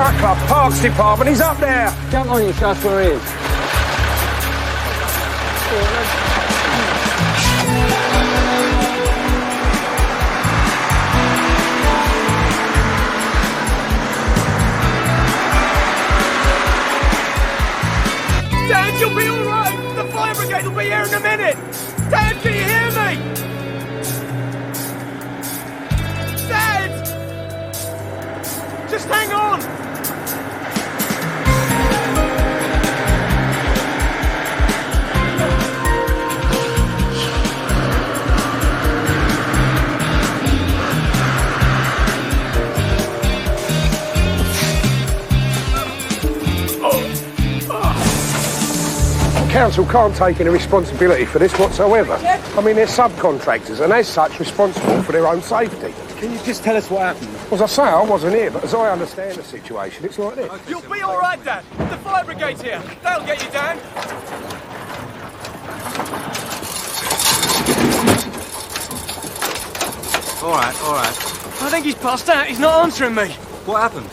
Yacht Club Parks Department. He's up there. Jump on you, show us where he is. Dad, you'll be all right. The fire brigade will be here in a minute. Dad, can you hear me? Dad! Just hang on. Council can't take any responsibility for this whatsoever. I mean, they're subcontractors and as such responsible for their own safety. Can you just tell us what happened? As I say, I wasn't here, but as I understand the situation, it's like this. You'll be all right, Dad. The fire brigade's here. They'll get you down. All right. I think he's passed out. He's not answering me. What happened?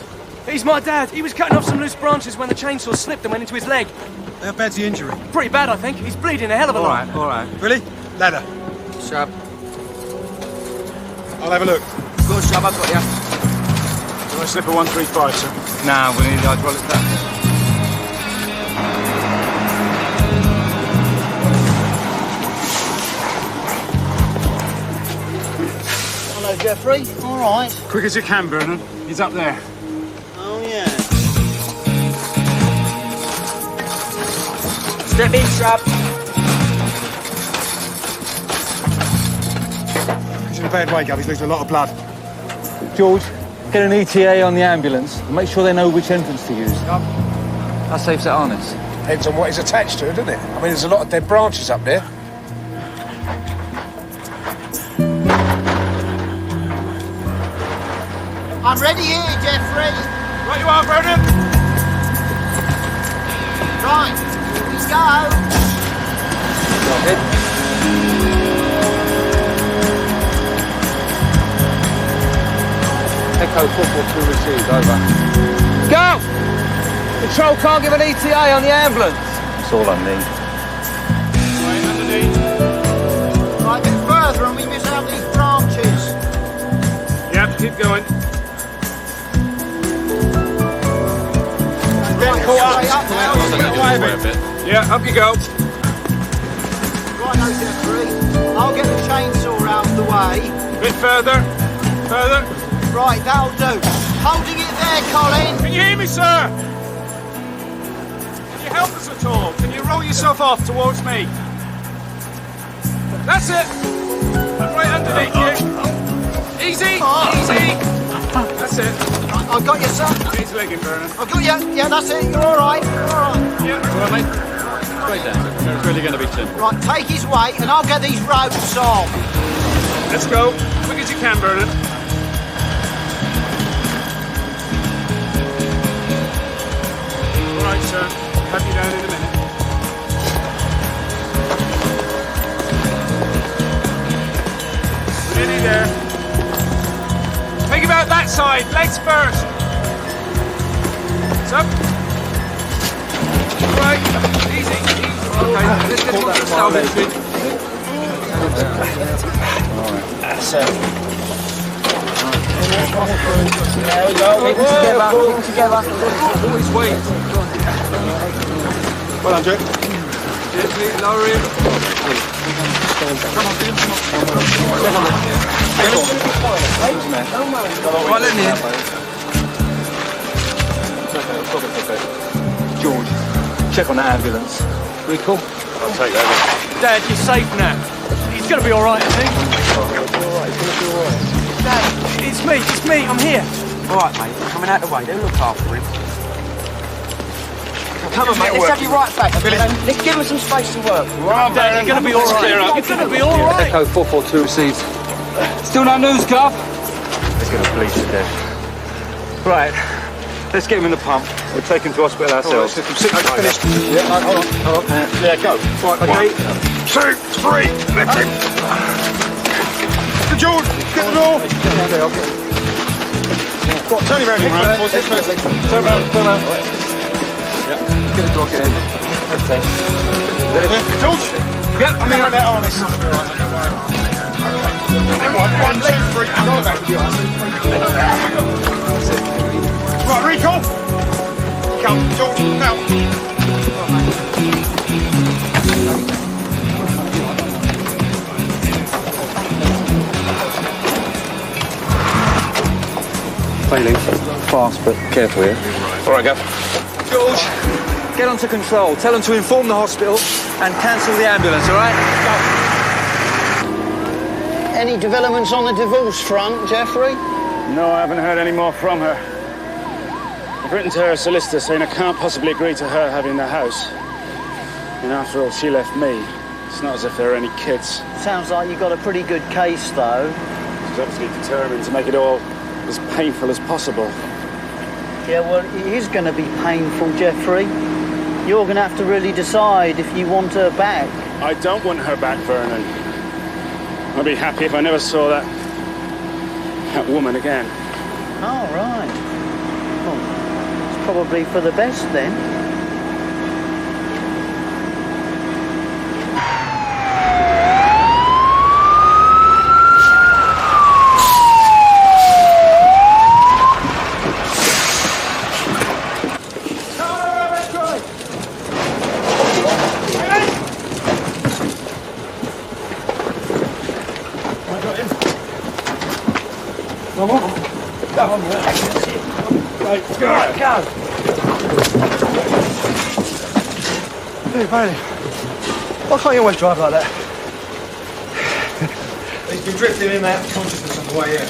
He's my dad. He was cutting off some loose branches when the chainsaw slipped and went into his leg. How bad's the injury? Pretty bad, I think. He's bleeding a hell of a lot. All right. Really? Ladder. Shab. I'll have a look. Go on, Shab, I've got you. Do I slip a 135, sir? No, we need the hydraulic tap. Hello, Jeffrey. All right. Quick as you can, Vernon. He's up there. Oh, yeah. Step in, Shab. He's in a bad way, Gov. He's losing a lot of blood. George, get an ETA on the ambulance and make sure they know which entrance to use. That saves it harness. Depends on what he's attached to, doesn't it? I mean, there's a lot of dead branches up there. I'm ready here, Jeffrey. Right you are, Vernon. Right, here we go. Echo 442 received, over. Go! Control can't give an ETA on the ambulance. That's all I need. Right, underneath. Right, a bit further and we miss out these branches. Yep, keep going. Right, Caught up. straight up now. Yeah, up you go. Right, no, Jeffrey. I'll get the chainsaw out of the way. Bit further. Further. Right, that'll do. Holding it there, Colin. Can you hear me, sir? Can you help us at all? Can you roll yourself off towards me? That's it. I'm right underneath you. Easy, easy. That's it. Right, I've got you, sir. He's legging, Vernon. I've got you. Yeah, that's it. You're all right. You're all right. Yeah. All right, mate. Straight down. There's really going to be tin. Right, take his weight and I'll get these ropes off. Let's go. Quick as you can, Vernon. All right, sir. Have you down in a minute. Nearly there. Think about that side. Legs first. It's up. Right. Easy. Okay. Let's get to the salvage. That's it. There we go. Keep them together. Keep them together. Always wait. Well done, Jack. Gently lower him. Right, let me in. George, check on the ambulance. We cool? I'll take that. Dad, you're safe now. He's going to be all right, I think. Dad, it's me. I'm here. All right, mate. We're coming out the way. They'll look after him. Come on, mate. Let's have you right back. Let's give him some space to work. Dad, you're going to be all right. You're going to be all right. Echo 442 received. Still no news, Gov? He's going to bleed to death. Right. Let's get him in the pump. We'll take him to hospital ourselves. Finished. Yeah, hold on. Yeah, go. Right, okay. 1, 2, 3. Lift him. George, get the door. What, turn him around, you man. What's this? Turn around. Yeah. Get the rocket in. Okay. George? Yep. I'm in on that harness. One, two, three. Right, recall. Come, George, now. Failing. Fast, but careful here. All right, Gav. George, get onto control. Tell them to inform the hospital and cancel the ambulance, all right? Any developments on the divorce front, Jeffrey? No, I haven't heard any more from her. I've written to her solicitor saying I can't possibly agree to her having the house. And after all, she left me. It's not as if there are any kids. Sounds like you got a pretty good case, though. She's obviously determined to make it all as painful as possible. Yeah, well, it is going to be painful, Jeffrey. You're going to have to really decide if you want her back. I don't want her back, Vernon. I'd be happy if I never saw that woman again. Oh, right. Well, it's probably for the best, then. Hey, Bailey. Why can't you always drive like that? He's been drifting in and out of consciousness on the way here.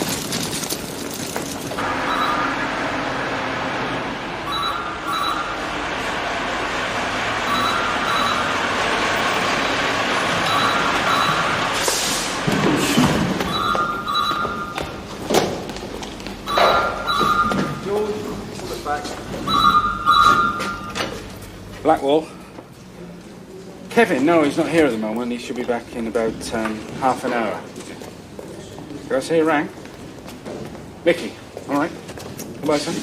Blackwall. Kevin, no, he's not here at the moment. He should be back in about half an hour. Did I say he rang? Mickey, all right. Goodbye, son.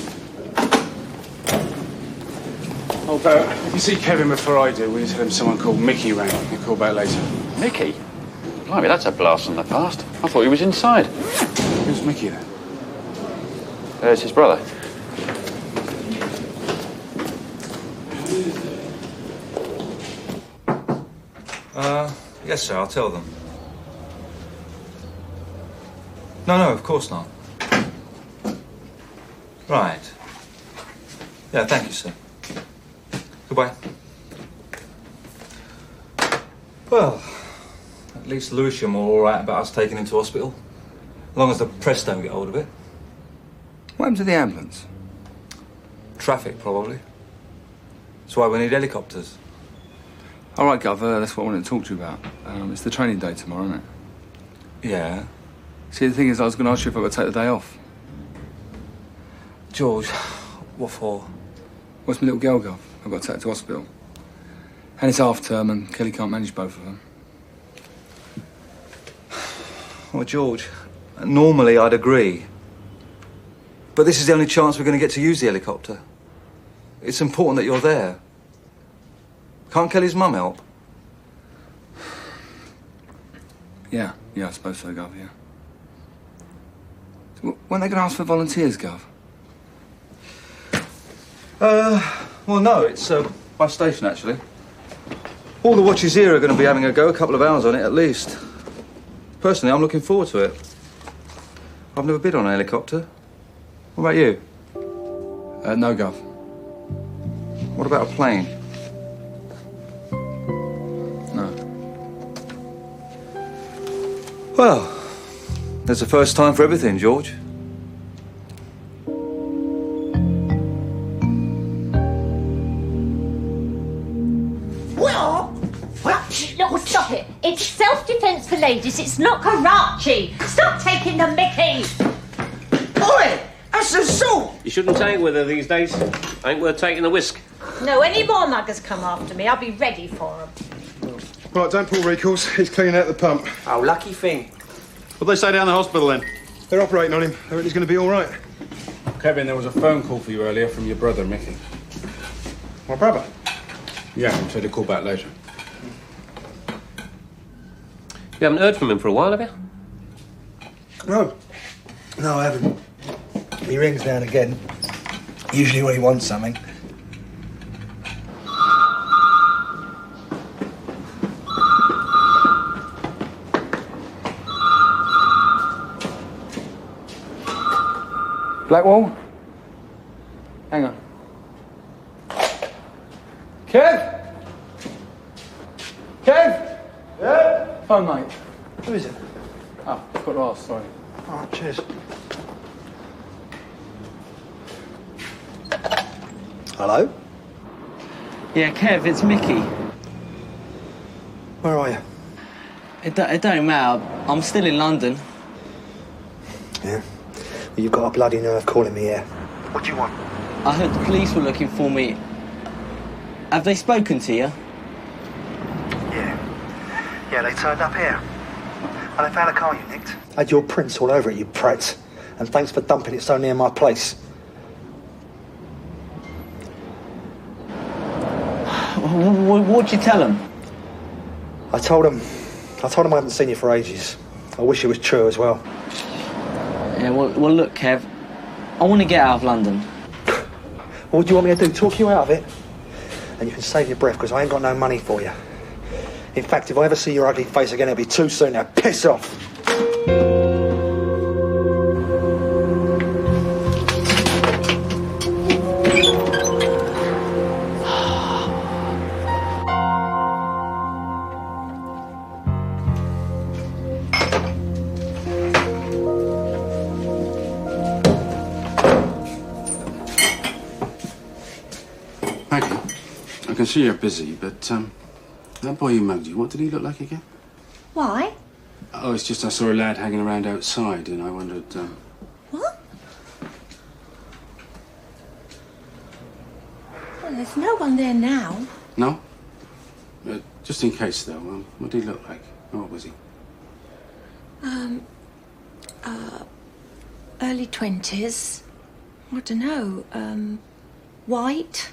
Oh, Bert, if you see Kevin before I do, will you tell him someone called Mickey rang? He'll call back later. Mickey? Blimey, that's a blast from the past. I thought he was inside. Who's Mickey, then? There's his brother. Yes, sir, I'll tell them. No, of course not. Right. Yeah, thank you, sir. Goodbye. Well, at least Lewisham are all right about us taking him to hospital. As long as the press don't get hold of it. What happened to the ambulance? Traffic, probably. That's why we need helicopters. All right, Gov, that's what I wanted to talk to you about. It's the training day tomorrow, isn't it? Yeah. See, the thing is, I was going to ask you if I could take the day off. George, what for? What's my little girl, Gov? I've got to take her to hospital. And it's half term, and Kelly can't manage both of them. Well, George, normally I'd agree. But this is the only chance we're going to get to use the helicopter. It's important that you're there. Can't Kelly's mum help? Yeah, I suppose so, Gov, yeah. So, when are they going to ask for volunteers, Gov? Well, no, it's by station, actually. All the watches here are going to be having a go, a couple of hours on it at least. Personally, I'm looking forward to it. I've never been on a helicopter. What about you? No, Gov. What about a plane? No. Well, there's a first time for everything, George. Look, stop it. It's self-defense for ladies. It's not karate. Stop taking the mickey. Oi! That's assault! You shouldn't take it with her these days. Ain't worth taking the whisk. No, any more muggers come after me, I'll be ready for them. Right, don't pull recalls. He's cleaning out the pump. Oh, lucky thing. What they say down the hospital, then? They're operating on him. I reckon he's going to be all right. Kevin, there was a phone call for you earlier from your brother, Mickey. My brother? Yeah, he said he'd call back later. You haven't heard from him for a while, have you? No. No, I haven't. He rings now and again. Usually when he wants something. Blackwall? Hang on. Kev? Kev? Yeah? Phone, mate. Who is it? Oh, I've got to ask, sorry. Oh, cheers. Hello? Yeah, Kev, it's Mickey. Where are you? It don't matter. I'm still in London. Yeah? Well, you've got a bloody nerve calling me here. What do you want? I heard the police were looking for me. Have they spoken to you? Yeah, they turned up here. And they found a car you nicked. Had your prints all over it, you prat. And thanks for dumping it so near my place. What'd you tell them? I told them I haven't seen you for ages. I wish it was true as well. Yeah, well, look, Kev. I want to get out of London. What do you want me to do? Talk you out of it? And you can save your breath, because I ain't got no money for you. In fact, if I ever see your ugly face again, it'll be too soon. Now, piss off! Maggie, I can see you're busy, but, that boy you mugged you, what did he look like again? Why? Oh, it's just I saw a lad hanging around outside, and I wondered, What? Well, there's no one there now. No? Just in case, though, what did he look like? What was he? Early 20s. I don't know. White.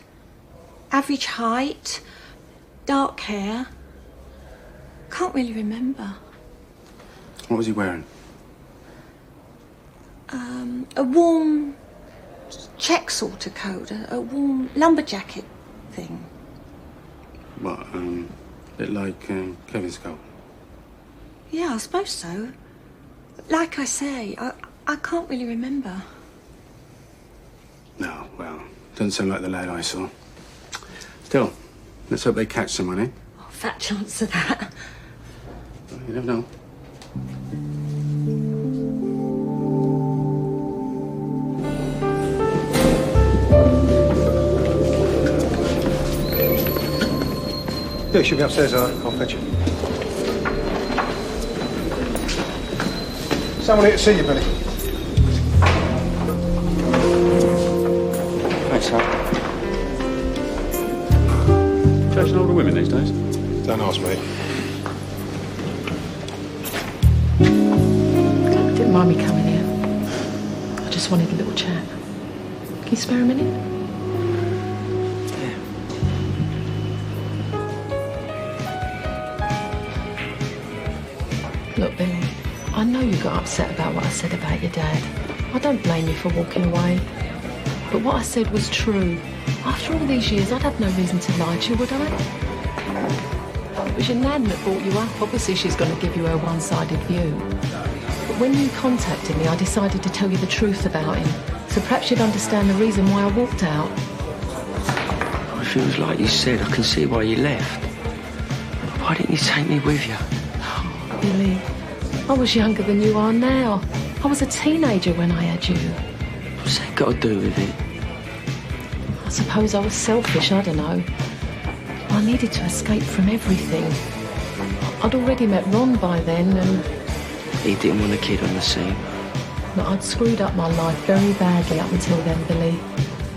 Average height. Dark hair. Can't really remember. What was he wearing? A warm check sort of coat. A warm lumberjacket thing. What, bit like, Kevin's coat? Yeah, I suppose so. Like I say, I can't really remember. No, well, doesn't sound like the lad I saw. Still, let's hope they catch someone, eh? Oh, fat chance of that. Well, you never know. Yeah, you should be upstairs. I'll fetch you. Someone here to see you, Billy. Thanks, sir. Judging older women these days? Don't ask me. Didn't mind me coming here. I just wanted a little chat. Can you spare a minute? Look, Billy, I know you got upset about what I said about your dad. I don't blame you for walking away. But what I said was true. After all these years, I'd have no reason to lie to you, would I? It was your nan that brought you up. Obviously, she's going to give you her one-sided view. But when you contacted me, I decided to tell you the truth about him. So perhaps you'd understand the reason why I walked out. Well, if it was like you said, I can see why you left. Why didn't you take me with you? Billy, I was younger than you are now. I was a teenager when I had you. What's that got to do with it? I suppose I was selfish, I don't know. I needed to escape from everything. I'd already met Ron by then, and... He didn't want a kid on the scene. But I'd screwed up my life very badly up until then, Billy.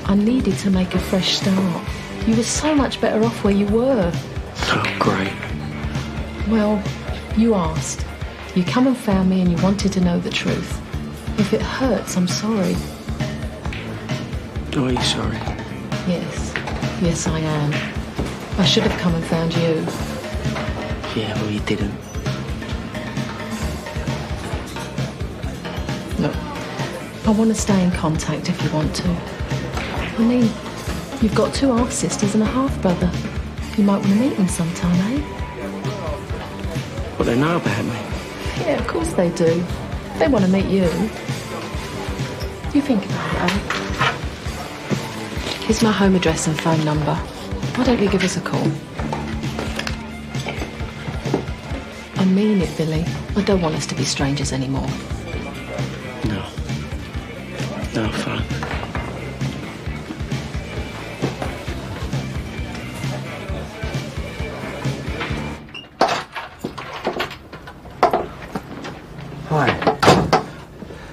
I needed to make a fresh start. You were so much better off where you were. Oh, great. Well, you asked. You come and found me and you wanted to know the truth. If it hurts, I'm sorry. Oh, are you sorry? Yes. Yes, I am. I should have come and found you. Yeah, well, you didn't. Look, I want to stay in contact if you want to. I mean, you've got 2 half-sisters and a half-brother. You might want to meet them sometime, eh? What, they know about me? Yeah, of course they do. They want to meet you. You think about it, eh? Here's my home address and phone number. Why don't you give us a call? I mean it, Billy. I don't want us to be strangers anymore. No. No, fine. Hi.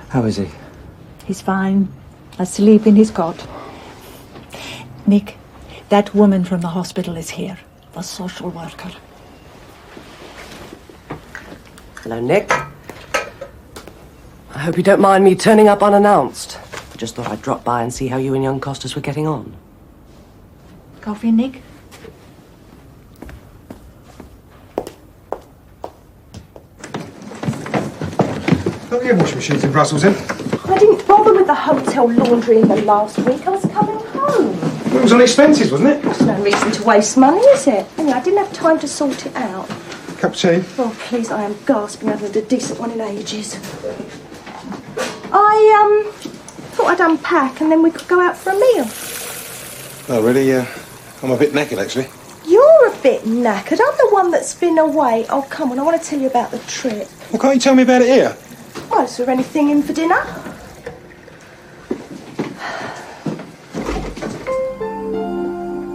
How is he? He's fine. Asleep in his cot. Nick, that woman from the hospital is here. The social worker. Hello, Nick. I hope you don't mind me turning up unannounced. I just thought I'd drop by and see how you and young Costas were getting on. Coffee, Nick? Don't you have washing machines in Brussels, then? I didn't bother with the hotel laundry in the last week. I was coming home. It was on expenses, wasn't it? There's no reason to waste money, is it? Anyway, I didn't have time to sort it out. Cup of tea? Oh, please, I am gasping. I haven't had a decent one in ages. I thought I'd unpack and then we could go out for a meal. Oh, really? I'm a bit knackered, actually. You're a bit knackered. I'm the one that's been away. Oh, come on, I want to tell you about the trip. Well, can't you tell me about it here? Oh, is there anything in for dinner?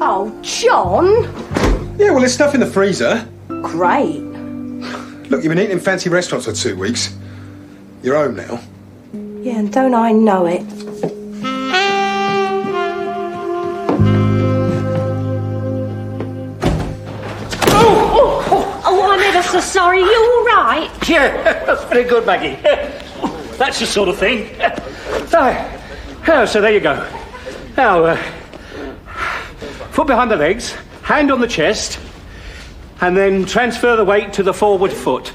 Oh, John! Yeah, well, there's stuff in the freezer. Great. Look, you've been eating in fancy restaurants for 2 weeks. You're home now. Yeah, and don't I know it? Oh, I'm ever so sorry. You all right? Yeah, that's very good, Maggie. That's the sort of thing. So there you go. Now, foot behind the legs, hand on the chest, and then transfer the weight to the forward foot.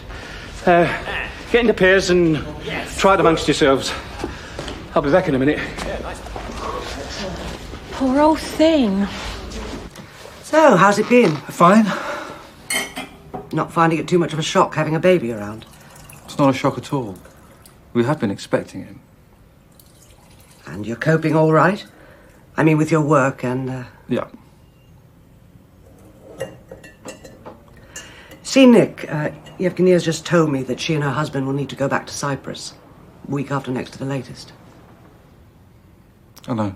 Get into pairs and try it amongst yourselves. I'll be back in a minute. Poor old thing. So, how's it been? Fine. Not finding it too much of a shock having a baby around? It's not a shock at all. We have been expecting him. And you're coping all right? I mean, with your work and... Yeah. See, Nick, Yevgenia's just told me that she and her husband will need to go back to Cyprus. Week after next to the latest. I know.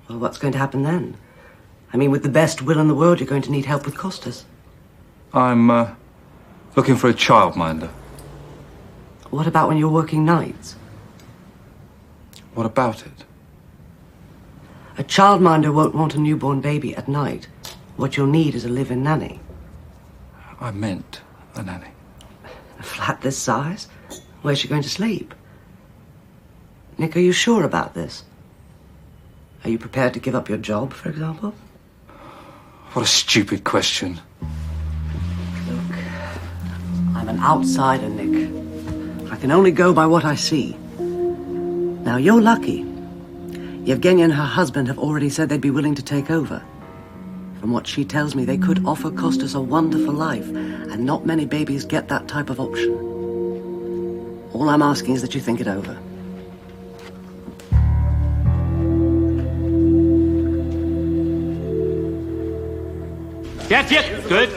Well, what's going to happen then? I mean, with the best will in the world, you're going to need help with Costas. I'm, looking for a childminder. What about when you're working nights? What about it? A childminder won't want a newborn baby at night. What you'll need is a live-in nanny. I meant a nanny. A flat this size? Where's she going to sleep? Nick, are you sure about this? Are you prepared to give up your job, for example? What a stupid question. Look, I'm an outsider, Nick. I can only go by what I see. Now, you're lucky. Yevgenia and her husband have already said they'd be willing to take over. From what she tells me, they could offer Costas a wonderful life, and not many babies get that type of option. All I'm asking is that you think it over. Yeah, good.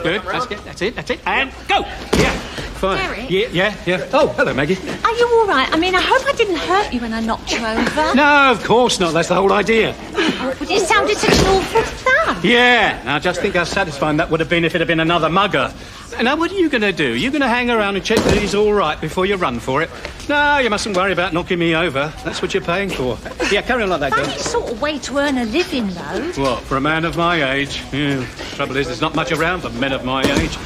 That's it. And go! Yeah, fine. Gary? Yeah. Oh, hello, Maggie. Are you all right? I mean, I hope I didn't hurt you when I knocked you over. No, of course not. That's the whole idea. But it sounded such an awful thud. Yeah, now just think how satisfying that would have been if it had been another mugger. Now, what are you going to do? You're going to hang around and check that he's all right before you run for it? No, you mustn't worry about knocking me over. That's what you're paying for. Yeah, carry on like that, girl. Funny sort of way to earn a living, though. What, for a man of my age? Yeah. Trouble is, there's not much around for men of my age.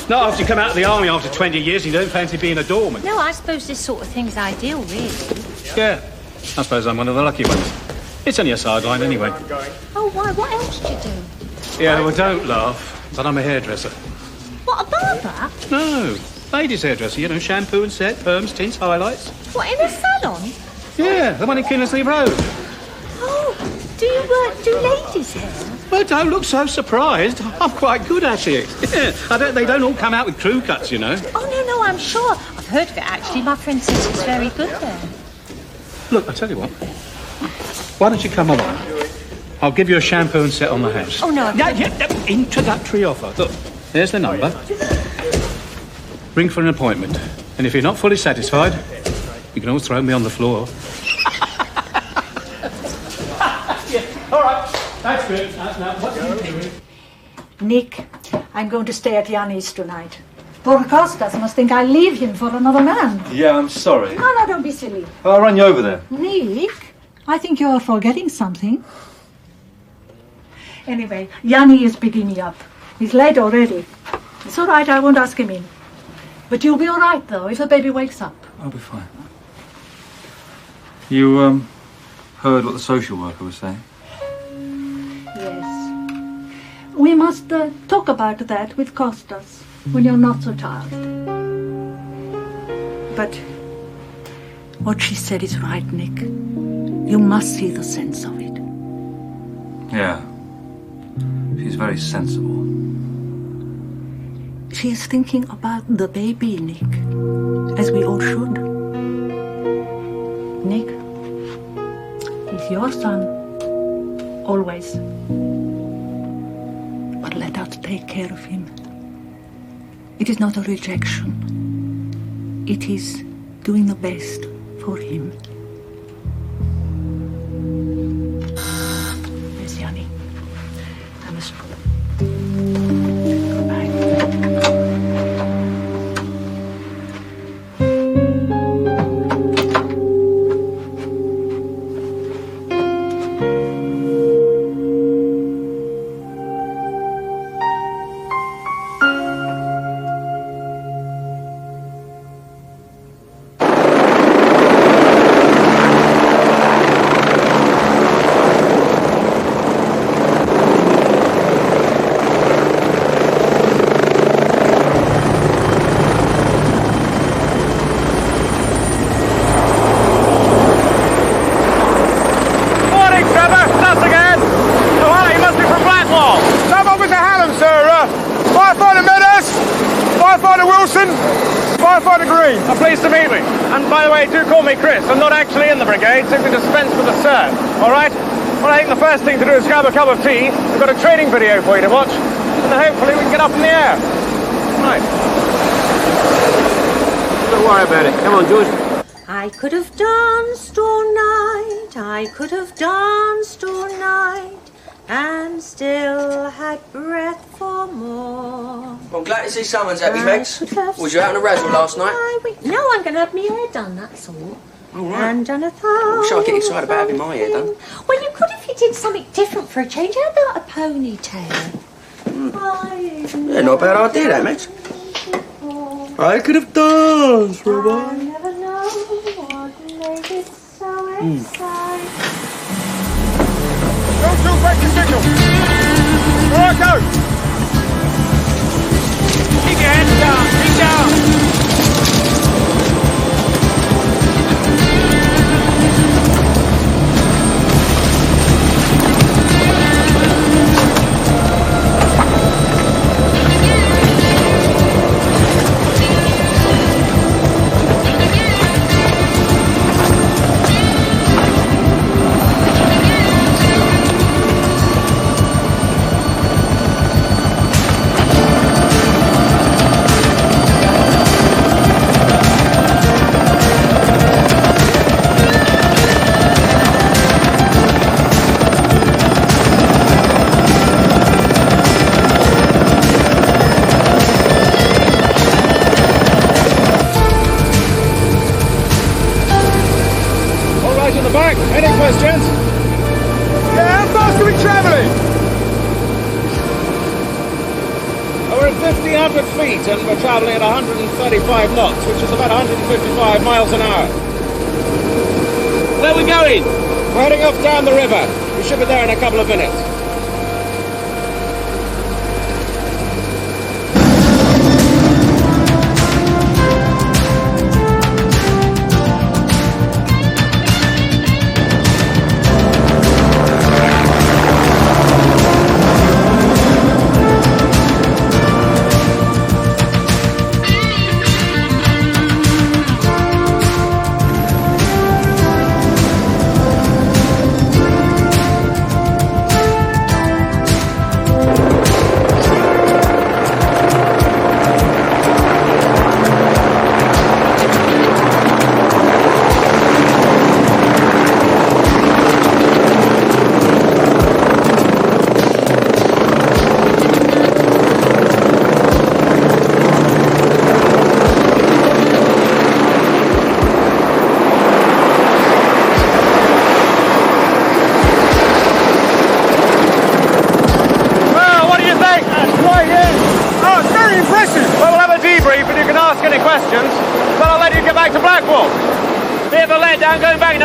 Not after you come out of the army after 20 years, you don't fancy being a doorman. No, I suppose this sort of thing's ideal, really. Yeah, I suppose I'm one of the lucky ones. It's only a sideline anyway. Oh, why? What else do you do? Yeah, well, don't laugh. But I'm a hairdresser. What, a barber? No, ladies' hairdresser. You know, shampoo and set, perms, tints, highlights. What, in a salon? Yeah, the one in Kinnersley Road. Oh, do you do ladies' hair? Well, don't look so surprised. I'm quite good at it. Yeah, they don't all come out with crew cuts, you know. Oh, no, I'm sure. I've heard of it, actually. My friend says it's very good there. Look, I'll tell you what. Why don't you come along? I'll give you a shampoo and set on the house. Oh, no. Yeah, introductory offer. Look, there's the number. Ring for an appointment. And if you're not fully satisfied, you can always throw me on the floor. Yeah, all right. That's good. Now, what are you doing? Nick, I'm going to stay at Yanni's tonight. Poor Costas must think I leave him for another man. Yeah, I'm sorry. No, don't be silly. I'll run you over there. Nick, I think you're forgetting something. Anyway, Yanni is picking me up. He's late already. It's all right, I won't ask him in. But you'll be all right, though, if the baby wakes up. I'll be fine. You, heard what the social worker was saying? Yes. We must talk about that with Costas when you're not so tired. But what she said is right, Nick. You must see the sense of it. Yeah. She's very sensible. She is thinking about the baby, Nick, as we all should. Nick, he's your son, always. But let us take care of him. It is not a rejection. It is doing the best for him. Yes, Yanni. I must go. I'm pleased to meet you. And by the way, do call me Chris. I'm not actually in the brigade, simply dispense with the cert. All right? Well, I think the first thing to do is grab a cup of tea. We've got a training video for you to watch. And then hopefully we can get up in the air. Right. Don't worry about it. Come on, George. I could have danced all night. I could have danced all night. And still had breath for more. Well, I'm glad to see someone's happy, Megs. Was you out on a razzle last night? No, I'm going to have my hair done, that's all. All right. And done a I wish I get excited about having my hair done. Well, you could if you did something different for a change. How about a ponytail? Yeah, not a bad idea, that, Megs. I could have danced for a while. I never know what made it so exciting. Don't shoot back your signal. All right, go. Keep your head down. Keep down. Any questions? Yeah, how fast are we travelling? We're at 1,500 feet and we're travelling at 135 knots, which is about 155 miles an hour. Where are we going? We're heading off down the river. We should be there in a couple of minutes.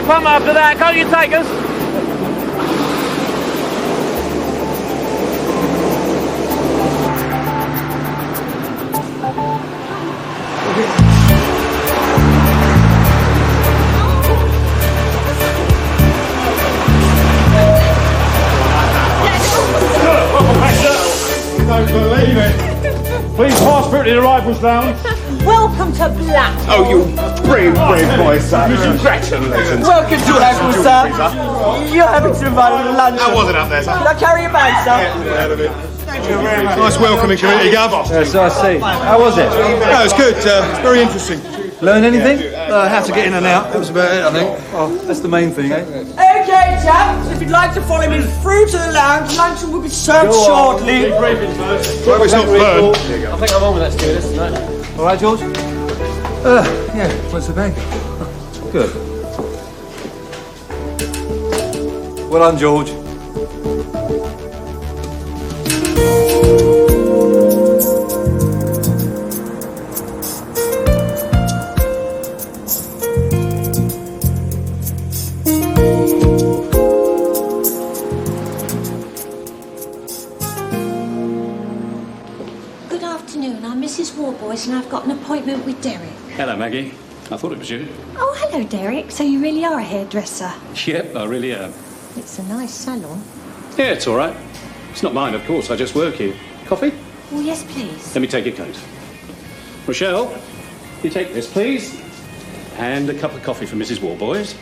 After that, can't you take us? Don't believe it. Please pass through to the Rifles Lounge. Welcome to Blackpool. Oh, you brave boy, sir. Congratulations. Welcome to Blackpool, sir. You're having to invite me to lunch. I wasn't up there, sir. Can I carry your bag, sir? Thank you very much. Nice welcoming committee, Gav. Yes, I see. How was it? No, it's good. It's very interesting. Learn anything? How to get in and out. That was about it, I think. Oh, that's the main thing, eh? Okay, chaps, if you'd like to follow me through to the lounge, luncheon will be served shortly. Hope it's not burned. I think I'm on with that stewardess tonight. All right, George? Yeah, what's the bag? Good. Well done, George. Good afternoon. I'm Mrs. Warboys and I've got an appointment with Derek. Hello, Maggie. I thought it was you. Oh, hello, Derek. So you really are a hairdresser? Yep, I really am. It's a nice salon. Yeah, it's all right. It's not mine, of course. I just work here. Coffee? Oh, yes, please. Let me take your coat. Rochelle, you take this, please. And a cup of coffee for Mrs. Warboys.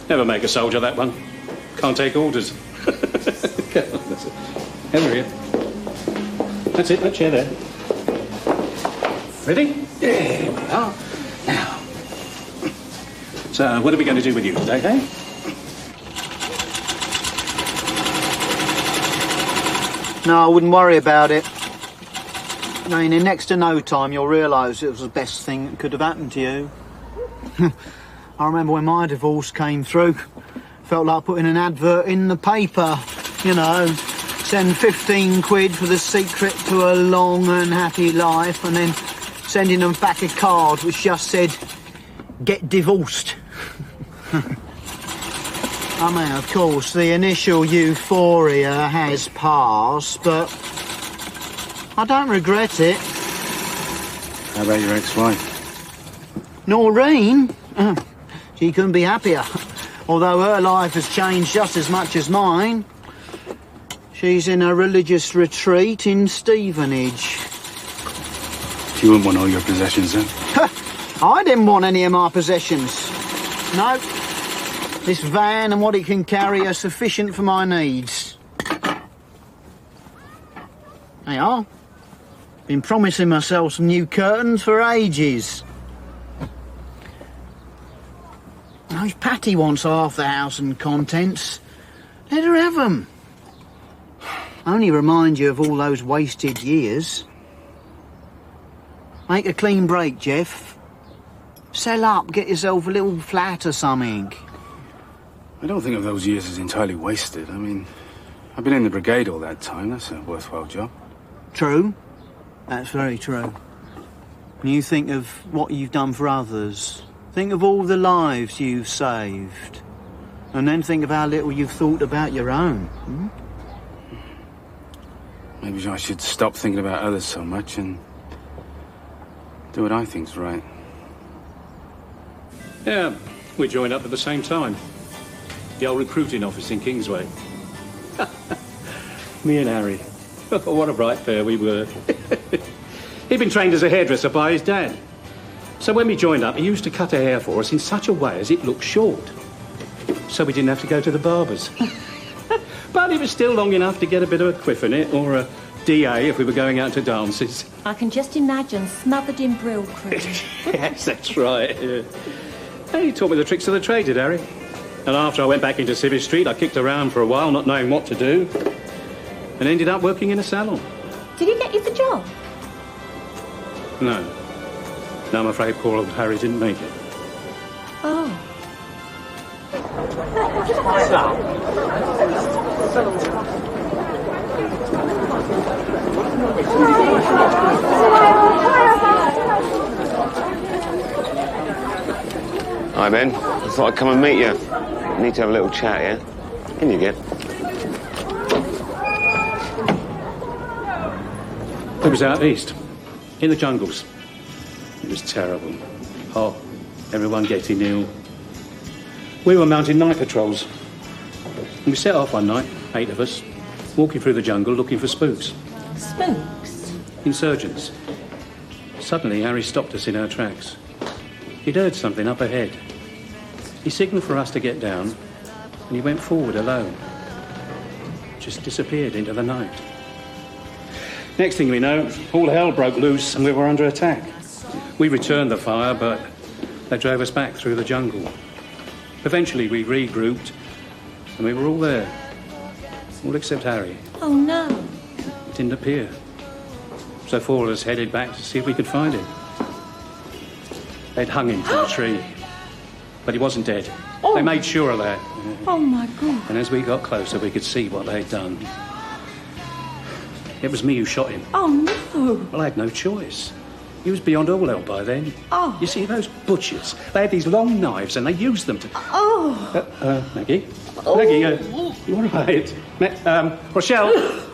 Never make a soldier, that one. Can't take orders. Over here. That's it, that chair there. Ready? There we are. Now. So, what are we going to do with you today, eh? No, I wouldn't worry about it. I mean, in next to no time, you'll realise it was the best thing that could have happened to you. I remember when my divorce came through, felt like putting an advert in the paper, you know, send 15 quid for the secret to a long and happy life, and then sending them back a card which just said, get divorced. I mean, of course, the initial euphoria has passed, but I don't regret it. How about your ex-wife? Noreen? She couldn't be happier. Although her life has changed just as much as mine. She's in a religious retreat in Stevenage. You wouldn't want all your possessions then? I didn't want any of my possessions. No. This van and what it can carry are sufficient for my needs. They are. Been promising myself some new curtains for ages. Now, if Patty wants half the house and contents, let her have them. Only remind you of all those wasted years. Make a clean break, Jeff. Sell up, get yourself a little flat or something. I don't think of those years as entirely wasted. I mean, I've been in the brigade all that time. That's a worthwhile job. True. That's very true. When you think of what you've done for others, Think of all the lives you've saved. And then think of how little you've thought about your own. Hmm? Maybe I should stop thinking about others so much and do what I think's right. Yeah, we joined up at the same time. The old recruiting office in Kingsway. Me and Harry. Oh, what a bright pair we were. He'd been trained as a hairdresser by his dad. So when we joined up, he used to cut our hair for us in such a way as it looked short. So we didn't have to go to the barbers. But it was still long enough to get a bit of a quiff in it, or a DA if we were going out to dances. I can just imagine smothered in brill cream. Yes, that's right. Yeah. Hey, he taught me the tricks of the trade, did Harry? And after I went back into Civvy Street, I kicked around for a while, not knowing what to do, and ended up working in a salon. Did he get you the job? No. No, I'm afraid poor old Harry didn't make it. Oh. Hi, Ben. I thought I'd come and meet you. We need to have a little chat, yeah? In you get. It was out east, in the jungles. It was terrible. Hot, everyone getting ill. We were mounting night patrols. And we set off one night, 8 of us, walking through the jungle looking for spooks. Spooks? Insurgents. Suddenly, Harry stopped us in our tracks. He'd heard something up ahead. He signalled for us to get down, and he went forward alone. Just disappeared into the night. Next thing we know, all hell broke loose and we were under attack. We returned the fire, but they drove us back through the jungle. Eventually we regrouped, and we were all there. All except Harry. Oh, no. He didn't appear. So 4 of us headed back to see if we could find him. They'd hung him from a tree, but he wasn't dead. Oh. They made sure of that. Oh, my God. And as we got closer, we could see what they'd done. It was me who shot him. Oh, no. Well, I had no choice. He was beyond all help by then. Oh. You see, those butchers, they had these long knives and they used them to... Oh. Maggie? Oh. Maggie, you all right? Rochelle,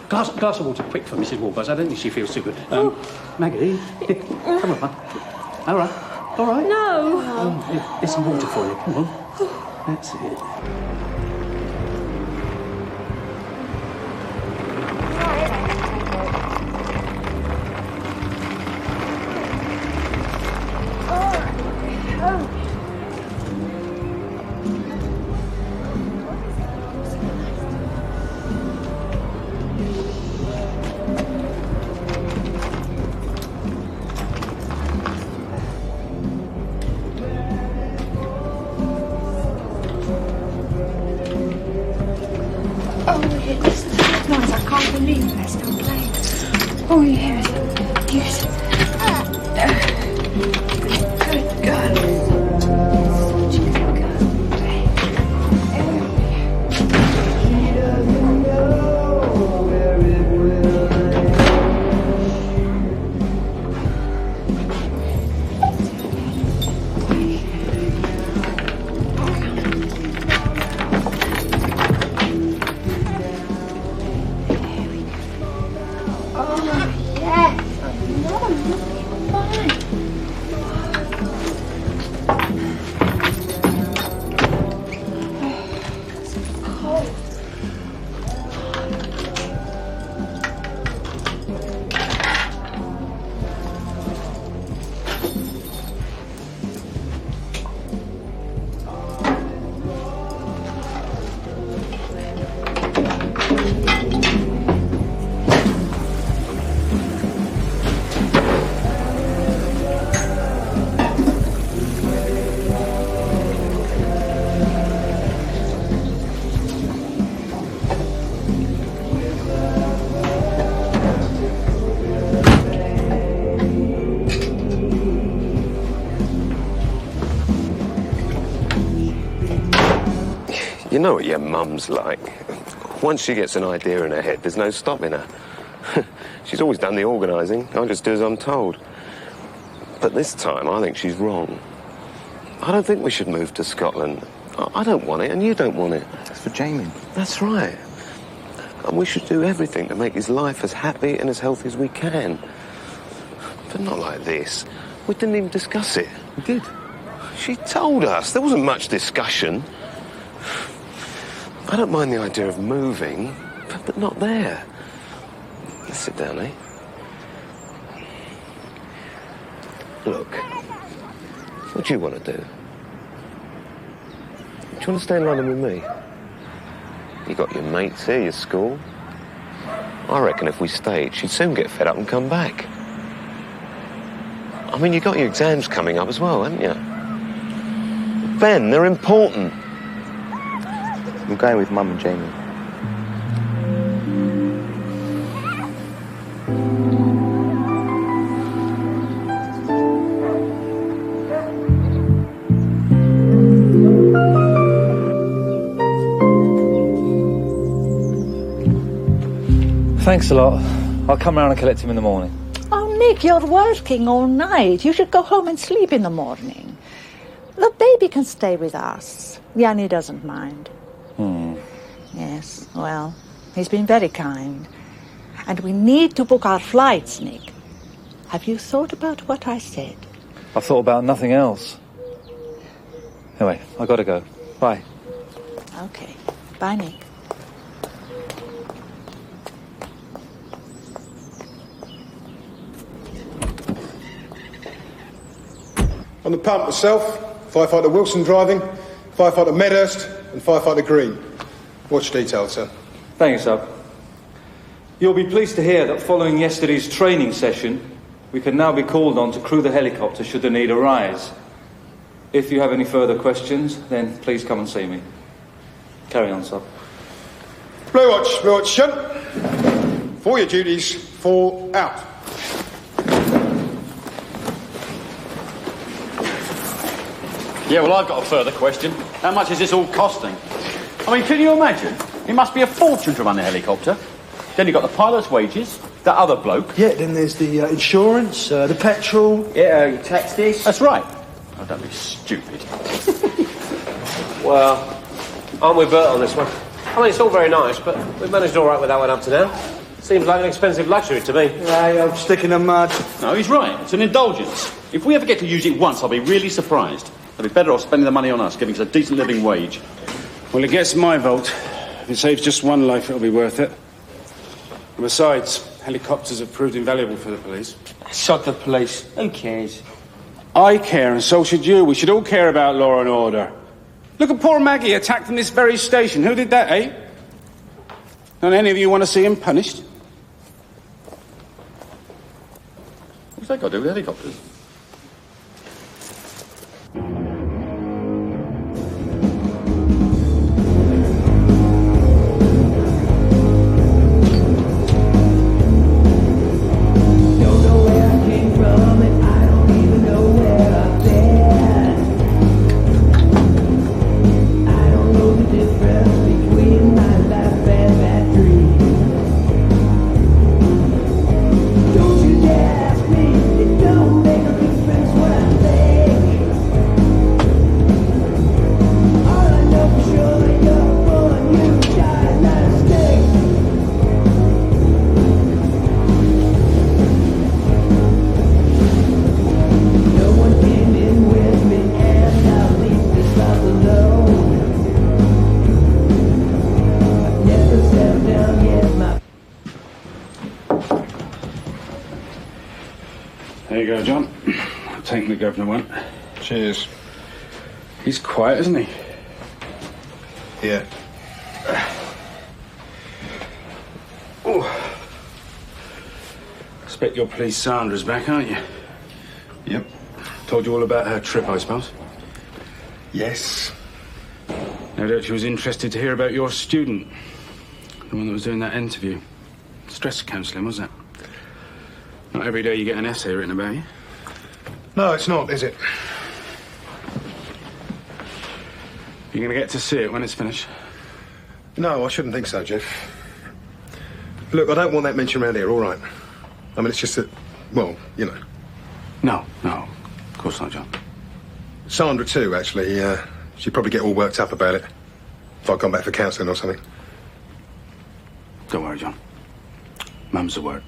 glass of water, quick, for Mrs. Walbuzz. I don't think she feels too good. Maggie, come on. All right. All right? No. Here's some water for you. Come on. That's it. Oh, yes. Yes. Good God. You know what your mum's like. Once she gets an idea in her head, there's no stopping her. She's always done the organising. I just do as I'm told. But this time, I think she's wrong. I don't think we should move to Scotland. I don't want it, and you don't want it. It's for Jamie. That's right. And we should do everything to make his life as happy and as healthy as we can. But not like this. We didn't even discuss it. We did. She told us. There wasn't much discussion. I don't mind the idea of moving, but not there. Let's sit down, eh? Look, what do you want to do? Do you want to stay in London with me? You got your mates here, your school. I reckon if we stayed, she'd soon get fed up and come back. I mean, you got your exams coming up as well, haven't you? Ben, they're important. I'm going with Mum and Jamie. Thanks a lot. I'll come round and collect him in the morning. Oh, Nick, you're working all night. You should go home and sleep in the morning. The baby can stay with us. Yanni doesn't mind. Yes, well, he's been very kind. And we need to book our flights, Nick. Have you thought about what I said? I've thought about nothing else. Anyway, I gotta go. Bye. Okay. Bye, Nick. On the pump itself, firefighter Wilson driving, firefighter Medhurst and firefighter Green. Watch details, sir. Thank you, Sub. You'll be pleased to hear that following yesterday's training session, we can now be called on to crew the helicopter should the need arise. If you have any further questions, then please come and see me. Carry on, Sub. Blue watch, shunt. For your duties, 4 out. Yeah, well, I've got a further question. How much is this all costing? I mean, can you imagine? It must be a fortune to run a helicopter. Then you've got the pilot's wages, that other bloke. Yeah, then there's the insurance, the petrol. Yeah, you tax this. That's right. Oh, don't be stupid. Well, I'm with Bert on this one. I mean, it's all very nice, but we've managed all right with that one up to now. Seems like an expensive luxury to me. Hey, I'm sticking the mud. No, he's right. It's an indulgence. If we ever get to use it once, I'll be really surprised. They'll be better off spending the money on us, giving us a decent living wage. Well, it gets my vote. If it saves just one life, it'll be worth it. And besides, helicopters have proved invaluable for the police. Sod the police. Who cares? I care, and so should you. We should all care about law and order. Look at poor Maggie attacked in this very station. Who did that, eh? Don't any of you want to see him punished? What's that got to do with helicopters? There you go, John. I'll take the governor one. Cheers. He's quiet, isn't he? Yeah. Oh. Expect your police Sandra's back, aren't you? Yep. Told you all about her trip, I suppose? Yes. No doubt she was interested to hear about your student. The one that was doing that interview. Stress counselling, was it? Not every day you get an essay written about you. No, it's not, is it? You're going to get to see it when it's finished? No, I shouldn't think so, Jeff. Look, I don't want that mentioned around here, all right? I mean, it's just that, well, you know. No, of course not, John. Sandra too, actually. She'd probably get all worked up about it if I'd gone back for counselling or something. Don't worry, John. Mum's at work.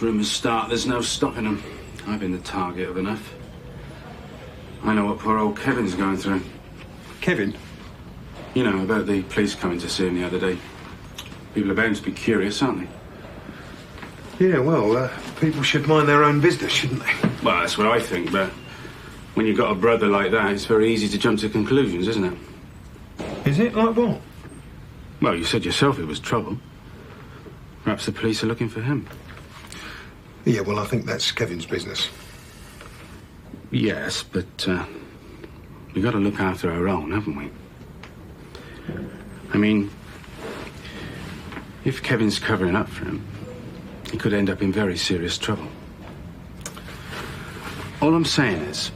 Rumours start, there's no stopping them. I've been the target of enough. I know what poor old Kevin's going through. Kevin? You know, about the police coming to see him the other day. People are bound to be curious, aren't they? Yeah, well, people should mind their own business, shouldn't they? Well, that's what I think, but when you've got a brother like that, it's very easy to jump to conclusions, isn't it? Is it? Like what? Well, you said yourself it was trouble. Perhaps the police are looking for him. Yeah, well, I think that's Kevin's business. Yes, but we've got to look after our own, haven't we? I mean, if Kevin's covering up for him, he could end up in very serious trouble. All I'm saying is,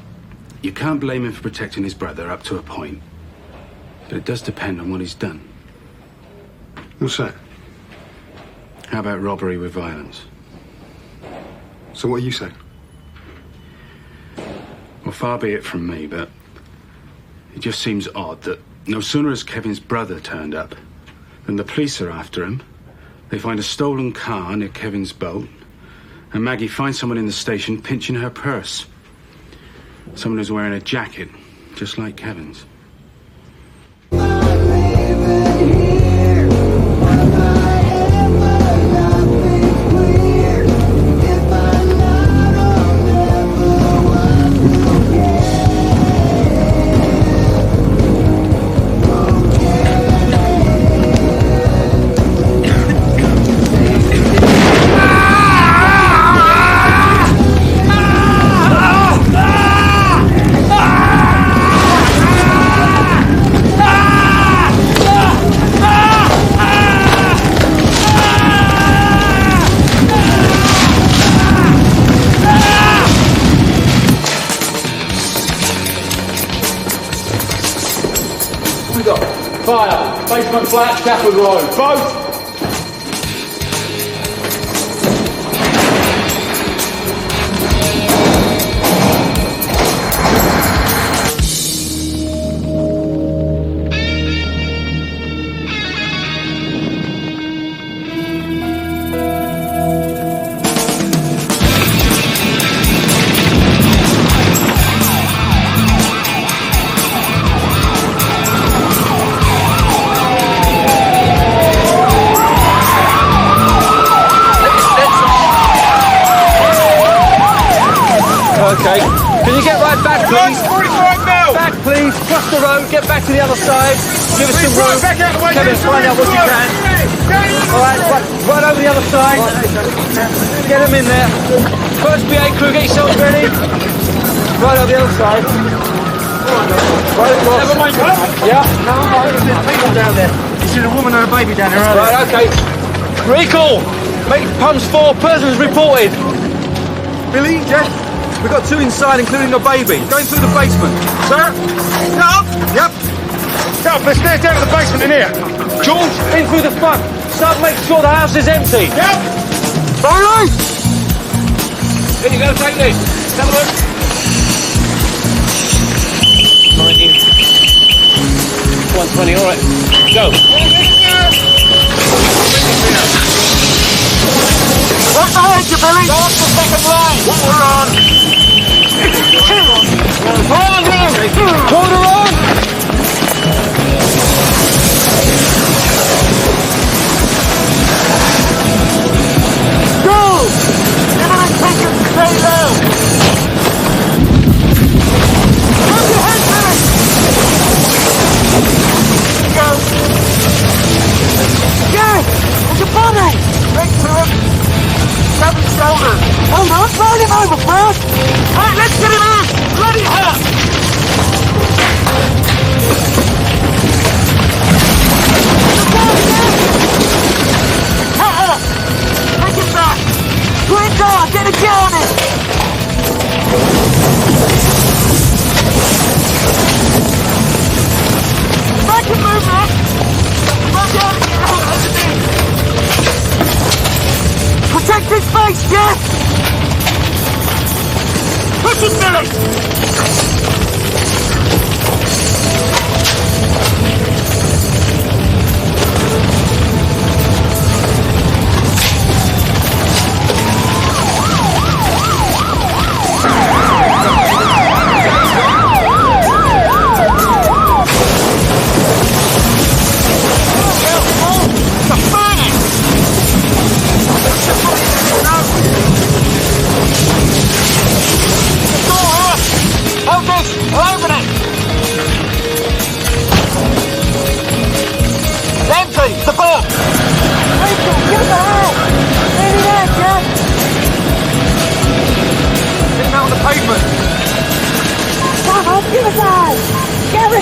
you can't blame him for protecting his brother up to a point, but it does depend on what he's done. What's that? How about robbery with violence? So what are you saying? Well, far be it from me, but it just seems odd that no sooner has Kevin's brother turned up than the police are after him. They find a stolen car near Kevin's boat, and Maggie finds someone in the station pinching her purse. Someone who's wearing a jacket, just like Kevin's. Fire! Basement flat, Stafford Road. Both! Okay. Can you get right back, please? 45 now! Back, please. Cross the road. Get back to the other side. Give us some room. Kevin, find out what you can. All right, right over the other side. Get them in there. First BA crew, get yourselves ready. Right over the other side. Right across. Never mind. Yeah. No, there's people down there. You see a woman and a baby down there earlier. Right, okay. Recall. Make pumps 4. Persons reported. Billy, Jeff? We've got 2 inside, including a baby. Going through the basement. Sir? No? Yep. Yep, let's get down to the basement in here. George, in through the front. Start making sure the house is empty. Yep. Barry! Can you go take this? Have a look. 19. 120, all right. Go. What's behind you, Billy? Go up the second line. Hold on. Hold on. Hold on. Go! Everyone take it, stay low.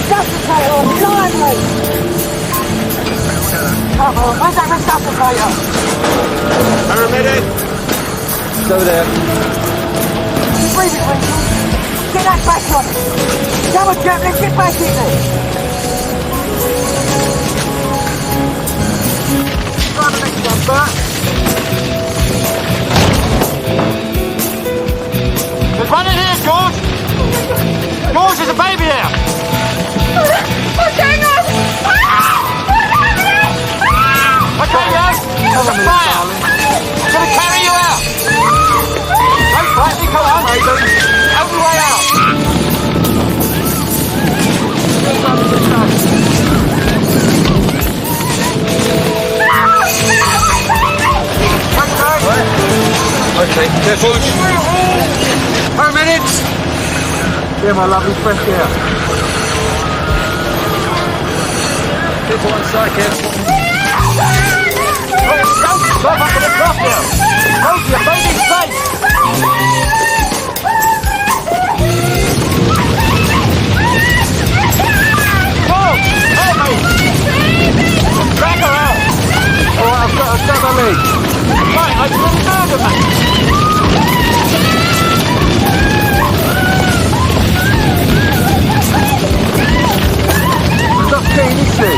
resuscitator on, blimey! Come on, where's that resuscitator? Paramedic! It's over there. Breathe it, Rachel. Get that back on. Come on, Jack, let's get back in there. Try the next one, Bert. There's one in here, George. George, there's a baby there. What's going on? Okay, guys. There's a fire. I'm going to carry you out. Don't fight me, come on. Every way out. Okay, careful. Paramedics! Yeah, my lovely fresh air. Careful one side, careful. Stop up to the top now. Hold your baby's face. Whoa! Help me! Drag her out. All right, I've got my leg. Right, I can murder me. Stop keen, is she?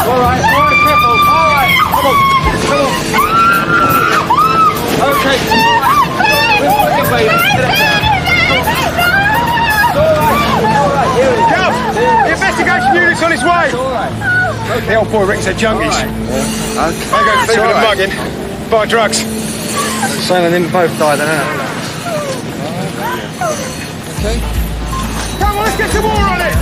All right, careful. All right, come on. Okay. We'll put your baby. Get it down. All right, here it is. Come! The investigation unit's on its way! All right. The old boy reckons they're junkies. All right. I go thieving and mugging. Buy drugs. Saying they didn't both die then, huh? Okay. Come on, let's get some more on it!